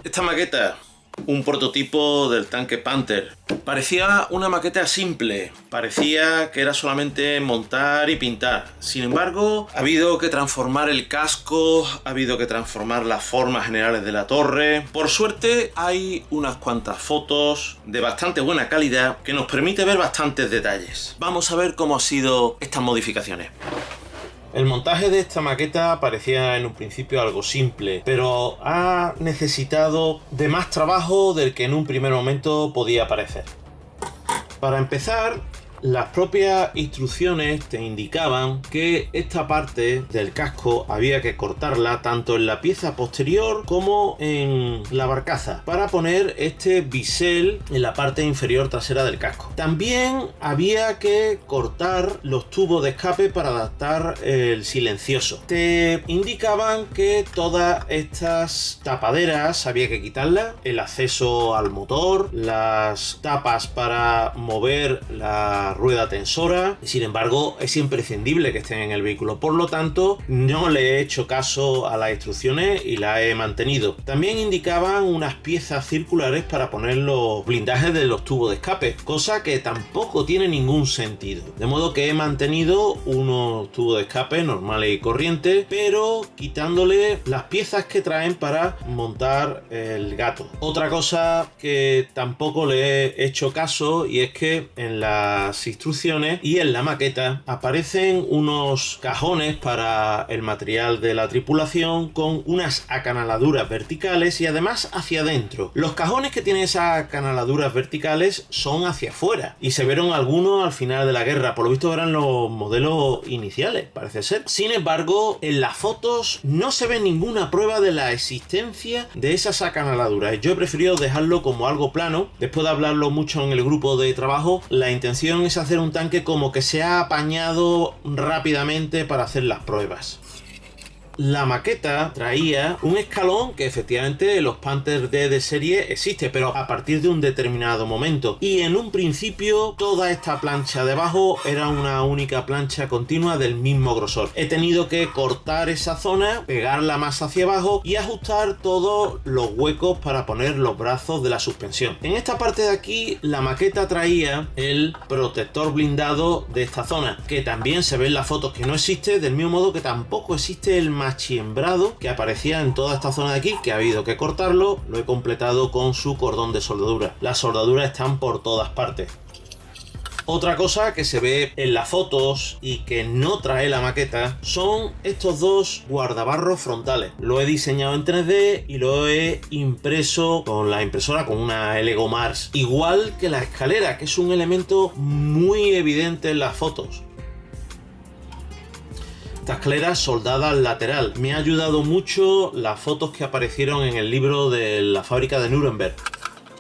Esta maqueta, un prototipo del tanque Panther, parecía una maqueta simple, parecía que era solamente montar y pintar. Sin embargo, ha habido que transformar el casco, ha habido que transformar las formas generales de la torre. Por suerte hay unas cuantas fotos de bastante buena calidad que nos permite ver bastantes detalles. Vamos a ver cómo han sido estas modificaciones. El montaje de esta maqueta parecía en un principio algo simple, pero ha necesitado de más trabajo del que en un primer momento podía parecer. Para empezar, las propias instrucciones te indicaban que esta parte del casco había que cortarla tanto en la pieza posterior como en la barcaza para poner este bisel en la parte inferior trasera del casco. También había que cortar los tubos de escape para adaptar el silencioso. Te indicaban que todas estas tapaderas había que quitarlas, el acceso al motor, las tapas para mover la rueda tensora. Sin embargo, es imprescindible que estén en el vehículo, por lo tanto no le he hecho caso a las instrucciones y las he mantenido. También indicaban unas piezas circulares para poner los blindajes de los tubos de escape, cosa que tampoco tiene ningún sentido, de modo que he mantenido unos tubos de escape normales y corrientes, pero quitándole las piezas que traen para montar el gato. Otra cosa que tampoco le he hecho caso, y es que en las instrucciones y en la maqueta aparecen unos cajones para el material de la tripulación con unas acanaladuras verticales y además hacia adentro. Los cajones que tienen esas acanaladuras verticales son hacia afuera y se vieron algunos al final de la guerra, por lo visto eran los modelos iniciales, parece ser. Sin embargo, en las fotos no se ve ninguna prueba de la existencia de esas acanaladuras. Yo he preferido dejarlo como algo plano. Después de hablarlo mucho en el grupo de trabajo, la intención es hacer un tanque como que se ha apañado rápidamente para hacer las pruebas. La maqueta traía un escalón que efectivamente los Panther D de serie existe, pero a partir de un determinado momento. Y en un principio toda esta plancha debajo era una única plancha continua del mismo grosor. He tenido que cortar esa zona, pegarla más hacia abajo y ajustar todos los huecos para poner los brazos de la suspensión. En esta parte de aquí la maqueta traía el protector blindado de esta zona, que también se ve en las fotos que no existe, del mismo modo que tampoco existe el machiembrado que aparecía en toda esta zona de aquí, que ha habido que cortarlo. Lo he completado con su cordón de soldadura. Las soldaduras están por todas partes. Otra cosa que se ve en las fotos y que no trae la maqueta son estos dos guardabarros frontales. Lo he diseñado en 3D y lo he impreso con la impresora, con una Lego Mars. Igual que la escalera, que es un elemento muy evidente en las fotos. Esta escalera soldada al lateral. Me ha ayudado mucho las fotos que aparecieron en el libro de la fábrica de Nuremberg.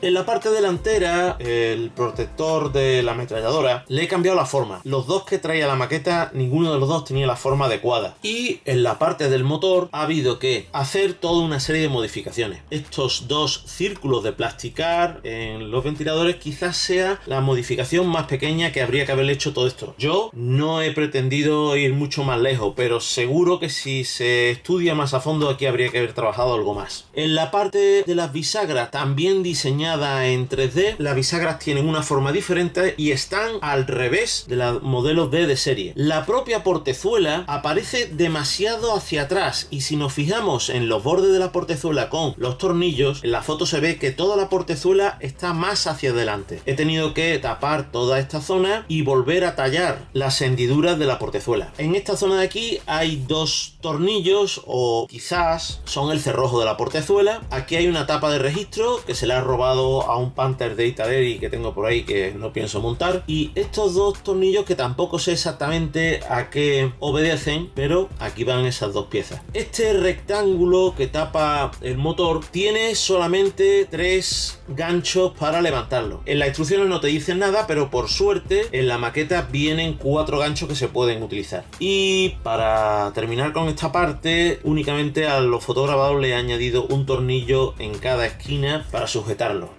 En la parte delantera, el protector de la ametralladora, le he cambiado la forma. Los dos que traía la maqueta, ninguno de los dos tenía la forma adecuada. Y en la parte del motor ha habido que hacer toda una serie de modificaciones. Estos dos círculos de plasticar en los ventiladores quizás sea la modificación más pequeña que habría que haber hecho todo esto. Yo no he pretendido ir mucho más lejos, pero seguro que si se estudia más a fondo aquí habría que haber trabajado algo más. En la parte de las bisagras, también diseñada en 3D, las bisagras tienen una forma diferente y están al revés de los modelos D de serie. La propia portezuela aparece demasiado hacia atrás y si nos fijamos en los bordes de la portezuela con los tornillos, en la foto se ve que toda la portezuela está más hacia adelante. He tenido que tapar toda esta zona y volver a tallar las hendiduras de la portezuela. En esta zona de aquí hay dos tornillos, o quizás son el cerrojo de la portezuela. Aquí hay una tapa de registro que se le ha robado a un Panther de Italeri que tengo por ahí que no pienso montar, y estos dos tornillos que tampoco sé exactamente a qué obedecen, pero aquí van esas dos piezas. Este rectángulo que tapa el motor tiene solamente 3 ganchos para levantarlo. En las instrucciones no te dicen nada, pero por suerte en la maqueta vienen 4 ganchos que se pueden utilizar. Y para terminar con esta parte, únicamente a los fotograbados le he añadido un tornillo en cada esquina para sujetarlo.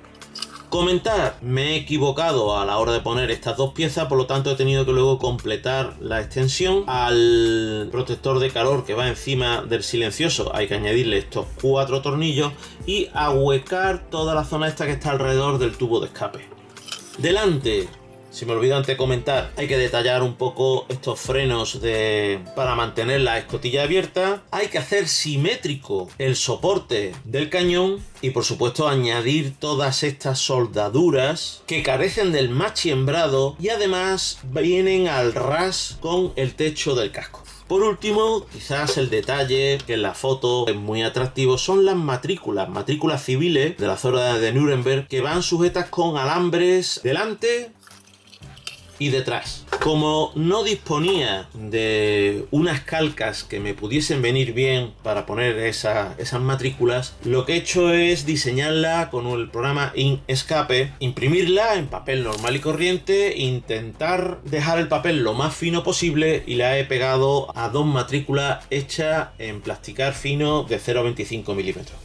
Comentar, me he equivocado a la hora de poner estas dos piezas, por lo tanto he tenido que luego completar la extensión. Al protector de calor que va encima del silencioso hay que añadirle estos 4 tornillos y ahuecar toda la zona esta que está alrededor del tubo de escape. Delante, si me olvido antes de comentar, hay que detallar un poco estos frenos para mantener la escotilla abierta. Hay que hacer simétrico el soporte del cañón y por supuesto añadir todas estas soldaduras que carecen del machiembrado y además vienen al ras con el techo del casco. Por último, quizás el detalle que en la foto es muy atractivo son las matrículas civiles de la zona de Nuremberg que van sujetas con alambres delante y detrás. Como no disponía de unas calcas que me pudiesen venir bien para poner esas matrículas, lo que he hecho es diseñarla con el programa Inkscape, imprimirla en papel normal y corriente, intentar dejar el papel lo más fino posible y la he pegado a 2 matrículas hechas en plasticar fino de 0,25 milímetros.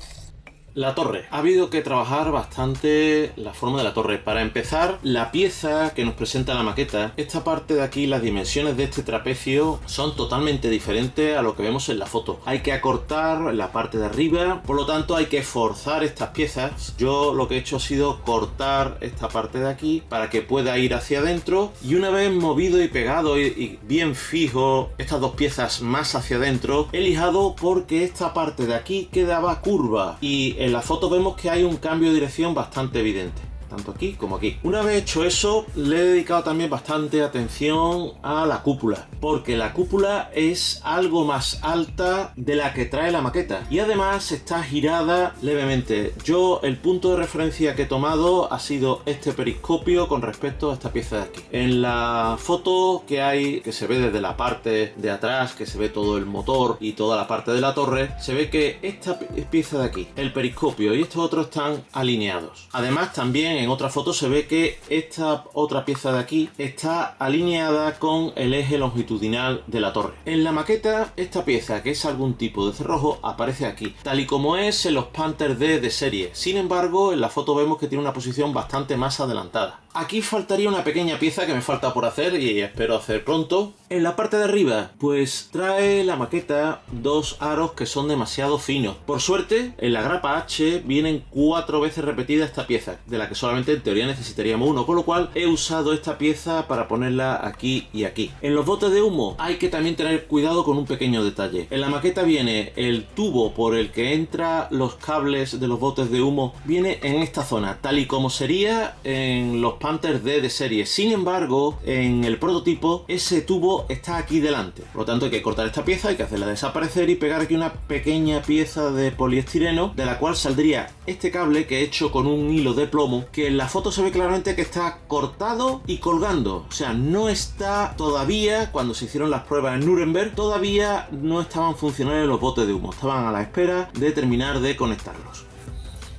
La torre. Ha habido que trabajar bastante la forma de la torre. Para empezar, la pieza que nos presenta la maqueta, esta parte de aquí, las dimensiones de este trapecio son totalmente diferentes a lo que vemos en la foto. Hay que acortar la parte de arriba, por lo tanto hay que forzar estas piezas. Yo lo que he hecho ha sido cortar esta parte de aquí para que pueda ir hacia adentro y una vez movido y pegado y bien fijo estas 2 piezas más hacia adentro, he lijado porque esta parte de aquí quedaba curva y en la foto vemos que hay un cambio de dirección bastante evidente, tanto aquí como aquí. Una vez hecho eso, le he dedicado también bastante atención a la cúpula, porque la cúpula es algo más alta de la que trae la maqueta y además está girada levemente. Yo el punto de referencia que he tomado ha sido este periscopio con respecto a esta pieza de aquí. En la foto que hay, que se ve desde la parte de atrás, que se ve todo el motor y toda la parte de la torre, se ve que esta pieza de aquí, el periscopio y estos otros están alineados. Además también en otra foto se ve que esta otra pieza de aquí está alineada con el eje longitudinal de la torre. En la maqueta, esta pieza, que es algún tipo de cerrojo, aparece aquí, tal y como es en los Panther D de serie. Sin embargo, en la foto vemos que tiene una posición bastante más adelantada. Aquí faltaría una pequeña pieza que me falta por hacer y espero hacer pronto. En la parte de arriba, pues trae la maqueta 2 aros que son demasiado finos. Por suerte, en la grapa H vienen 4 veces repetida esta pieza, de la que solamente en teoría necesitaríamos 1, con lo cual he usado esta pieza para ponerla aquí y aquí. En los botes de humo hay que también tener cuidado con un pequeño detalle. En la maqueta viene el tubo por el que entra los cables de los botes de humo, viene en esta zona, tal y como sería en los Panther D de serie. Sin embargo, en el prototipo ese tubo está aquí delante, por lo tanto hay que cortar esta pieza, hay que hacerla desaparecer y pegar aquí una pequeña pieza de poliestireno de la cual saldría este cable que he hecho con un hilo de plomo, que en la foto se ve claramente que está cortado y colgando, o sea, no está todavía, cuando se hicieron las pruebas en Nuremberg, todavía no estaban funcionando los botes de humo, estaban a la espera de terminar de conectarlos.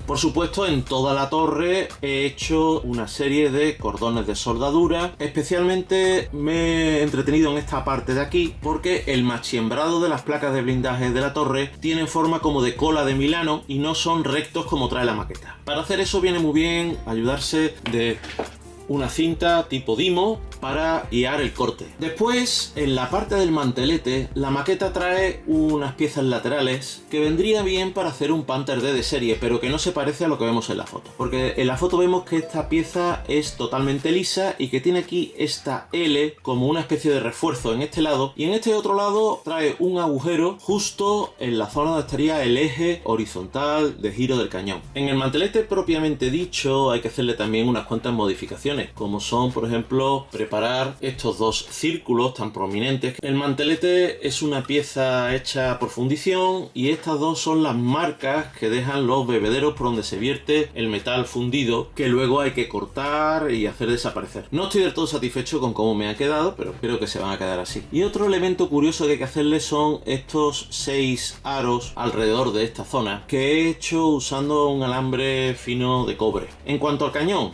Por supuesto, en toda la torre he hecho una serie de cordones de soldadura. Especialmente me he entretenido en esta parte de aquí porque el machiembrado de las placas de blindaje de la torre tienen forma como de cola de Milano y no son rectos como trae la maqueta. Para hacer eso viene muy bien ayudarse de una cinta tipo Dimo para guiar el corte. Después, en la parte del mantelete, la maqueta trae unas piezas laterales que vendría bien para hacer un Panther D de serie, pero que no se parece a lo que vemos en la foto. Porque en la foto vemos que esta pieza es totalmente lisa y que tiene aquí esta L como una especie de refuerzo en este lado, y en este otro lado trae un agujero justo en la zona donde estaría el eje horizontal de giro del cañón. En el mantelete propiamente dicho hay que hacerle también unas cuantas modificaciones, como son, por ejemplo, preparar estos 2 círculos tan prominentes. El mantelete es una pieza hecha por fundición y estas 2 son las marcas que dejan los bebederos por donde se vierte el metal fundido, que luego hay que cortar y hacer desaparecer. No estoy del todo satisfecho con cómo me ha quedado, pero creo que se van a quedar así. Y otro elemento curioso que hay que hacerle son estos 6 aros alrededor de esta zona, que he hecho usando un alambre fino de cobre. En cuanto al cañón,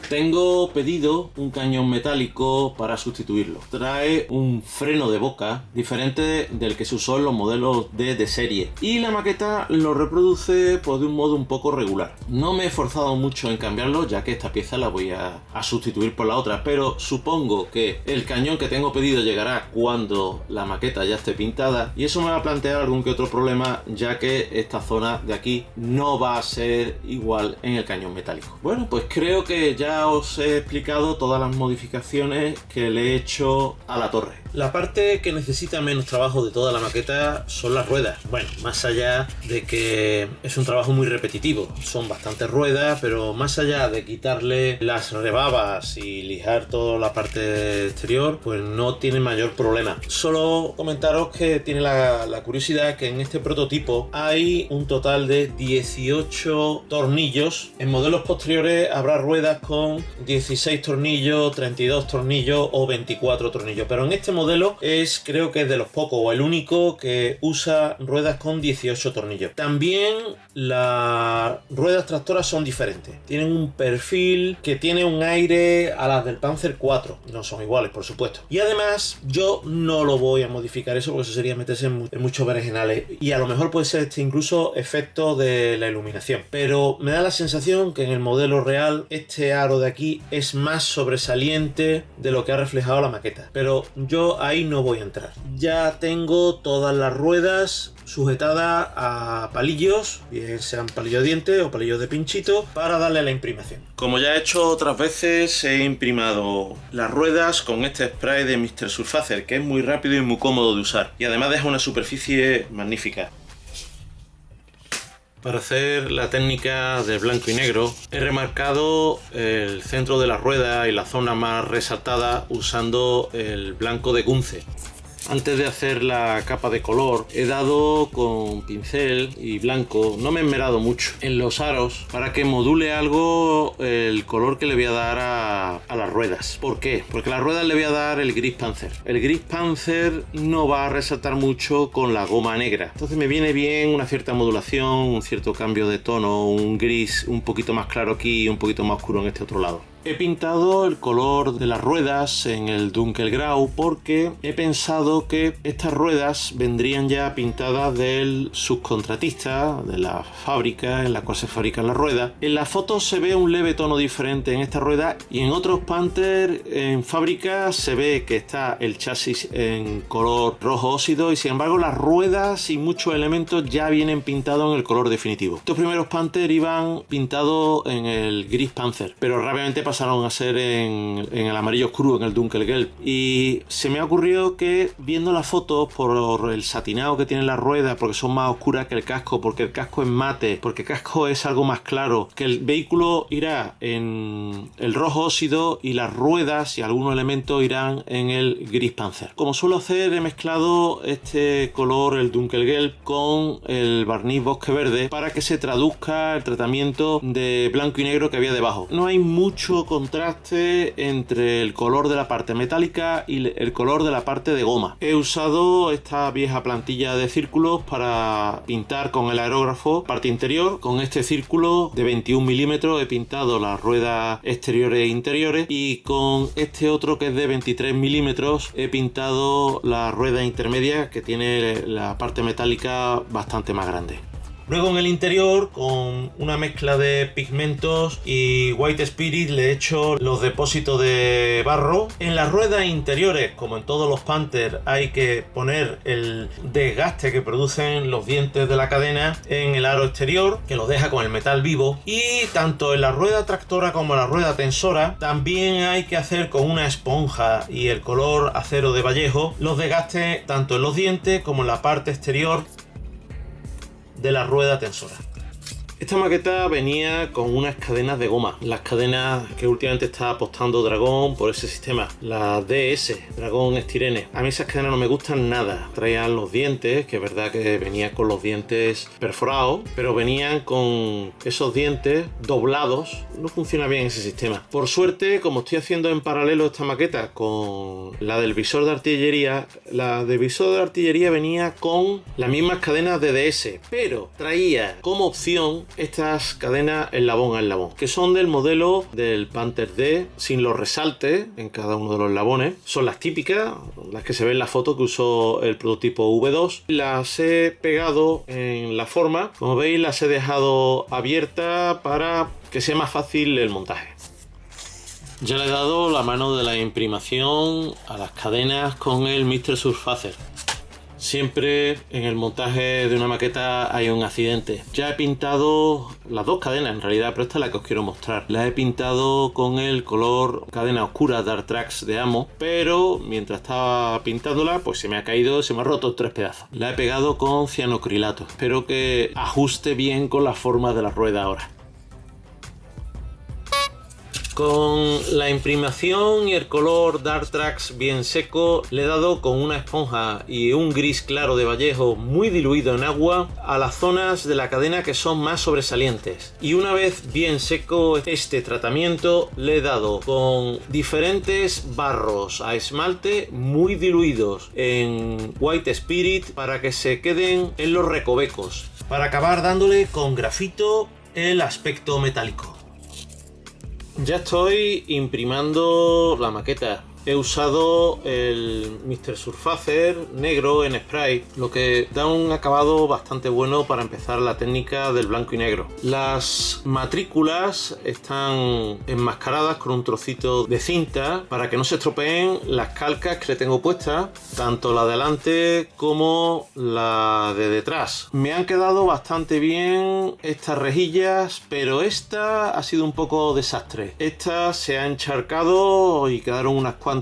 Tengo pedido un cañón metálico para sustituirlo. Trae un freno de boca diferente del que se usó en los modelos de serie. Y la maqueta lo reproduce pues, de un modo un poco regular. No me he esforzado mucho en cambiarlo, ya que esta pieza la voy a sustituir por la otra. Pero supongo que el cañón que tengo pedido llegará cuando la maqueta ya esté pintada. Y eso me va a plantear algún que otro problema, ya que esta zona de aquí no va a ser igual en el cañón metálico. Bueno, pues creo que ya os he explicado todas las modificaciones que le he hecho a la torre. La parte que necesita menos trabajo de toda la maqueta son las ruedas. Bueno, más allá de que es un trabajo muy repetitivo, son bastantes ruedas, pero más allá de quitarle las rebabas y lijar toda la parte exterior, pues no tiene mayor problema. Solo comentaros que tiene la curiosidad que en este prototipo hay un total de 18 tornillos. En modelos posteriores habrá ruedas con 16 tornillos, 32 tornillos o 24 tornillos, pero en este modelo creo que es de los pocos o el único que usa ruedas con 18 tornillos. También las ruedas tractoras son diferentes, tienen un perfil que tiene un aire a las del Panzer 4, no son iguales por supuesto, y además yo no lo voy a modificar eso porque eso sería meterse en muchos berenjenales y a lo mejor puede ser incluso efecto de la iluminación, pero me da la sensación que en el modelo real este aro de aquí es más sobresaliente de lo que ha reflejado la maqueta, pero yo ahí no voy a entrar. Ya tengo todas las ruedas sujetadas a palillos, bien sean palillos de diente o palillos de pinchito, para darle la imprimación. Como ya he hecho otras veces, he imprimado las ruedas con este spray de Mr. Surfacer, que es muy rápido y muy cómodo de usar, y además deja una superficie magnífica. Para hacer la técnica de blanco y negro he remarcado el centro de la rueda y la zona más resaltada usando el blanco de Gunze. Antes de hacer la capa de color he dado con pincel y blanco, no me he esmerado mucho, en los aros para que module algo el color que le voy a dar a las ruedas. ¿Por qué? Porque a las ruedas le voy a dar el gris Panzer. El gris Panzer no va a resaltar mucho con la goma negra, entonces me viene bien una cierta modulación, un cierto cambio de tono, un gris un poquito más claro aquí y un poquito más oscuro en este otro lado. He pintado el color de las ruedas en el Dunkelgrau porque he pensado que estas ruedas vendrían ya pintadas del subcontratista, de la fábrica en la cual se fabrican las ruedas. En la foto se ve un leve tono diferente en esta rueda y en otros Panther en fábrica se ve que está el chasis en color rojo óxido y sin embargo las ruedas y muchos elementos ya vienen pintados en el color definitivo. Estos primeros Panther iban pintados en el gris Panzer, pero rápidamente pasaron a ser en el amarillo oscuro, en el Dunkelgelb, y se me ha ocurrido que viendo las fotos por el satinado que tienen las ruedas, porque son más oscuras que el casco, porque el casco es mate, porque el casco es algo más claro, que el vehículo irá en el rojo óxido y las ruedas y algunos elementos irán en el gris Panzer. Como suelo hacer, he mezclado este color, el Dunkelgelb, con el barniz bosque verde para que se traduzca el tratamiento de blanco y negro que había debajo. No hay mucho contraste entre el color de la parte metálica y el color de la parte de goma. He usado esta vieja plantilla de círculos para pintar con el aerógrafo parte interior. Con este círculo de 21 milímetros he pintado las ruedas exteriores e interiores y con este otro que es de 23 milímetros he pintado la rueda intermedia que tiene la parte metálica bastante más grande. Luego en el interior, con una mezcla de pigmentos y White Spirit, le he hecho los depósitos de barro. En las ruedas interiores, como en todos los Panther, hay que poner el desgaste que producen los dientes de la cadena en el aro exterior, que los deja con el metal vivo. Y tanto en la rueda tractora como en la rueda tensora, también hay que hacer con una esponja y el color acero de Vallejo los desgastes tanto en los dientes como en la parte exterior de la rueda tensora. Esta maqueta venía con unas cadenas de goma, las cadenas que últimamente está apostando Dragón por ese sistema, las DS, Dragón Estirene. A mí esas cadenas no me gustan nada. Traían los dientes, que es verdad que venía con los dientes perforados, pero venían con esos dientes doblados. No funciona bien ese sistema. Por suerte, como estoy haciendo en paralelo esta maqueta con la del visor de artillería, la del visor de artillería venía con las mismas cadenas de DS, pero traía como opción estas cadenas eslabón a eslabón, que son del modelo del Panther D, sin los resaltes en cada uno de los eslabones. Son las típicas, las que se ven en la foto que usó el prototipo V2. Las he pegado en la forma, como veis las he dejado abiertas para que sea más fácil el montaje. Ya le he dado la mano de la imprimación a las cadenas con el Mr. Surfacer. Siempre en el montaje de una maqueta hay un accidente. Ya he pintado las dos cadenas en realidad, pero esta es la que os quiero mostrar. Las he pintado con el color cadena oscura Dark Tracks de Amo, pero mientras estaba pintándola pues se me ha caído, se me ha roto en 3 pedazos. La he pegado con cianocrilato. Espero que ajuste bien con la forma de la rueda ahora. Con la imprimación y el color Dark Tracks bien seco, le he dado con una esponja y un gris claro de Vallejo muy diluido en agua a las zonas de la cadena que son más sobresalientes. Y una vez bien seco este tratamiento, le he dado con diferentes barros a esmalte muy diluidos en White Spirit para que se queden en los recovecos, para acabar dándole con grafito el aspecto metálico. Ya estoy imprimando la maqueta. He usado el Mr. Surfacer negro en spray, lo que da un acabado bastante bueno para empezar la técnica del blanco y negro. Las matrículas están enmascaradas con un trocito de cinta para que no se estropeen las calcas que le tengo puestas, tanto la de delante como la de detrás. Me han quedado bastante bien estas rejillas, pero esta ha sido un poco desastre. Esta se ha encharcado y quedaron unas cuantas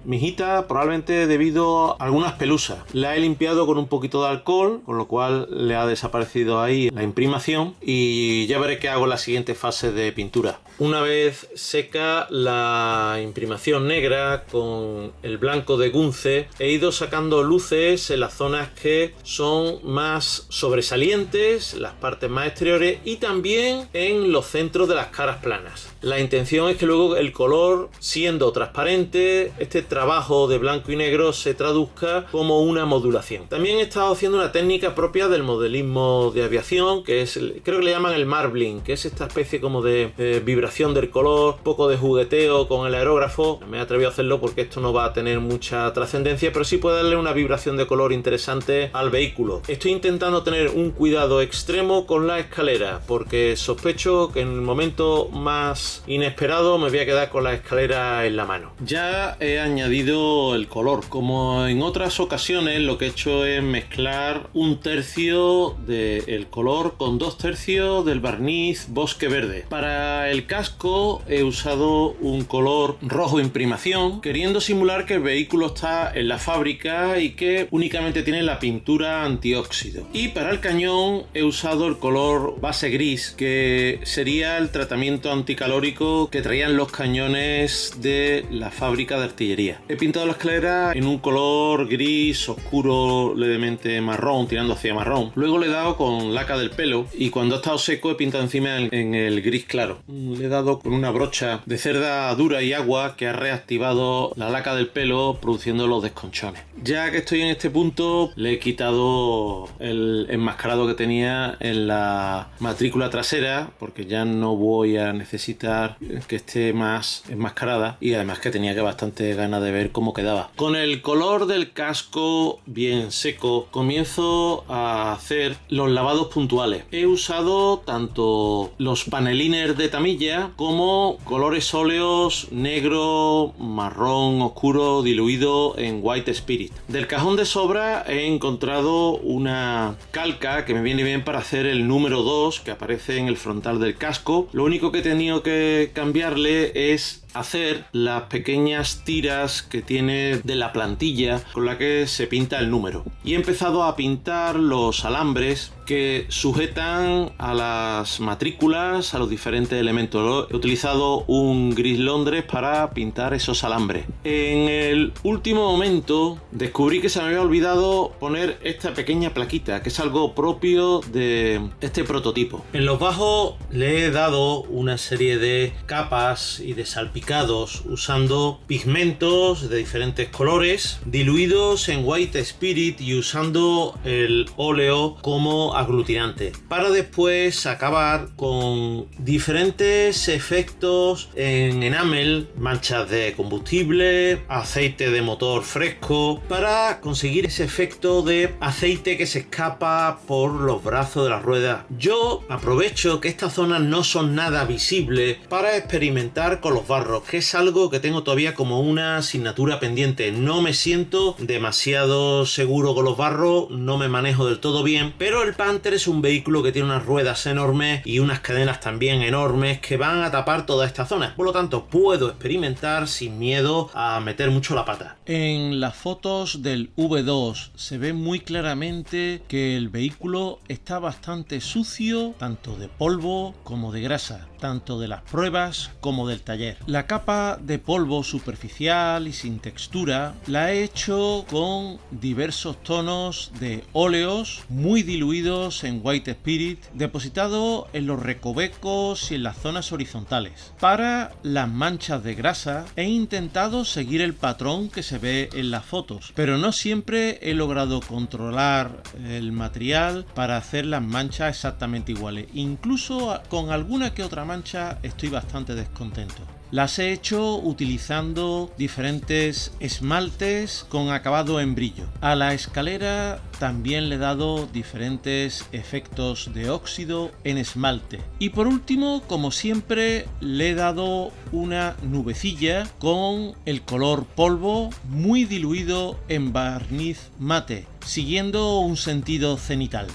mijitas, probablemente debido a algunas pelusas. La he limpiado con un poquito de alcohol, con lo cual le ha desaparecido ahí la imprimación, y ya veré qué hago en la siguiente fase de pintura. Una vez seca la imprimación negra con el blanco de Gunze, he ido sacando luces en las zonas que son más sobresalientes, las partes más exteriores, y también en los centros de las caras planas. La intención es que luego el color, siendo transparente, este trabajo de blanco y negro se traduzca como una modulación. También he estado haciendo una técnica propia del modelismo de aviación, que es, creo que le llaman el marbling, que es esta especie como de vibración del color, poco de jugueteo con el aerógrafo. Me he atrevido a hacerlo porque esto no va a tener mucha trascendencia, pero sí puede darle una vibración de color interesante al vehículo. Estoy intentando tener un cuidado extremo con la escalera, porque sospecho que en el momento más inesperado me voy a quedar con la escalera en la mano. Ya he añadido el color. Como en otras ocasiones, lo que he hecho es mezclar 1/3 del color con 2/3 del barniz bosque verde. Para el casco he usado un color rojo imprimación, queriendo simular que el vehículo está en la fábrica y que únicamente tiene la pintura antióxido. Y para el cañón he usado el color base gris, que sería el tratamiento anticalórico que traían los cañones de la fábrica de artillería. He pintado la escalera en un color gris oscuro, levemente marrón, tirando hacia marrón. Luego le he dado con laca del pelo, y cuando ha estado seco he pintado encima en el gris claro. Le he dado con una brocha de cerda dura y agua que ha reactivado la laca del pelo, produciendo los desconchones. Ya que estoy en este punto, le he quitado el enmascarado que tenía en la matrícula trasera, porque ya no voy a necesitar que esté más enmascarada, y además que tenía que bastante ganas de ver cómo quedaba. Con el color del casco bien seco, comienzo a hacer los lavados puntuales. He usado tanto los paneliners de tamilla como colores óleos negro, marrón oscuro diluido en White Spirit. Del cajón de sobra he encontrado una calca que me viene bien para hacer el número 2 que aparece en el frontal del casco. Lo único que he tenido que cambiarle es hacer las pequeñas tiras que tiene de la plantilla con la que se pinta el número. Y he empezado a pintar los alambres que sujetan a las matrículas, a los diferentes elementos. He utilizado un gris Londres para pintar esos alambres. En el último momento descubrí que se me había olvidado poner esta pequeña plaquita, que es algo propio de este prototipo. En los bajos le he dado una serie de capas y de salpicaduras graficados usando pigmentos de diferentes colores, diluidos en White Spirit y usando el óleo como aglutinante, para después acabar con diferentes efectos en enamel, manchas de combustible, aceite de motor fresco, para conseguir ese efecto de aceite que se escapa por los brazos de las ruedas. Yo aprovecho que estas zonas no son nada visibles para experimentar con los barros, que es algo que tengo todavía como una asignatura pendiente. No me siento demasiado seguro con los barros, no me manejo del todo bien, pero el Panther es un vehículo que tiene unas ruedas enormes y unas cadenas también enormes que van a tapar toda esta zona. Por lo tanto, puedo experimentar sin miedo a meter mucho la pata. En las fotos del V2 se ve muy claramente que el vehículo está bastante sucio, tanto de polvo como de grasa, tanto de las pruebas como del taller. La capa de polvo superficial y sin textura la he hecho con diversos tonos de óleos muy diluidos en White Spirit, depositado en los recovecos y en las zonas horizontales. Para las manchas de grasa he intentado seguir el patrón que se ve en las fotos, pero no siempre he logrado controlar el material para hacer las manchas exactamente iguales. Incluso con alguna que otra mancha estoy bastante descontento. Las he hecho utilizando diferentes esmaltes con acabado en brillo. A la escalera también le he dado diferentes efectos de óxido en esmalte. Y por último, como siempre, le he dado una nubecilla con el color polvo muy diluido en barniz mate, siguiendo un sentido cenital.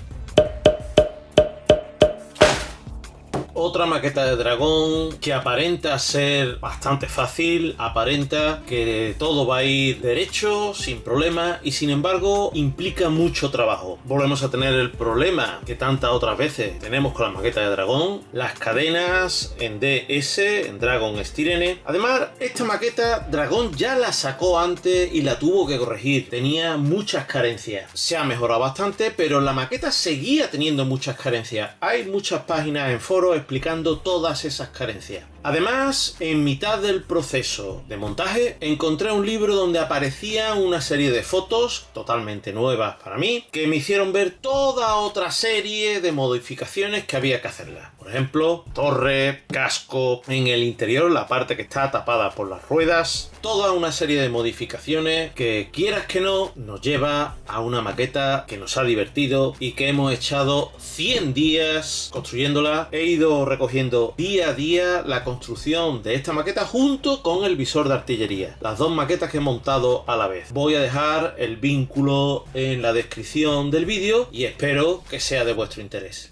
Otra maqueta de dragón que aparenta ser bastante fácil, aparenta que todo va a ir derecho, sin problema, y sin embargo implica mucho trabajo. Volvemos a tener el problema que tantas otras veces tenemos con las maquetas de dragón, las cadenas en DS, en Dragon Styrene. Además, esta maqueta dragón ya la sacó antes y la tuvo que corregir, tenía muchas carencias. Se ha mejorado bastante, pero la maqueta seguía teniendo muchas carencias. Hay muchas páginas en foros explicando todas esas carencias. Además, en mitad del proceso de montaje, encontré un libro donde aparecían una serie de fotos totalmente nuevas para mí, que me hicieron ver toda otra serie de modificaciones que había que hacerlas. Por ejemplo, torre, casco, en el interior, la parte que está tapada por las ruedas, toda una serie de modificaciones que, quieras que no, nos lleva a una maqueta que nos ha divertido y que hemos echado 100 días construyéndola. He ido recogiendo día a día la construcción de esta maqueta junto con el visor de artillería, las dos maquetas que he montado a la vez. Voy a dejar el vínculo en la descripción del vídeo y espero que sea de vuestro interés.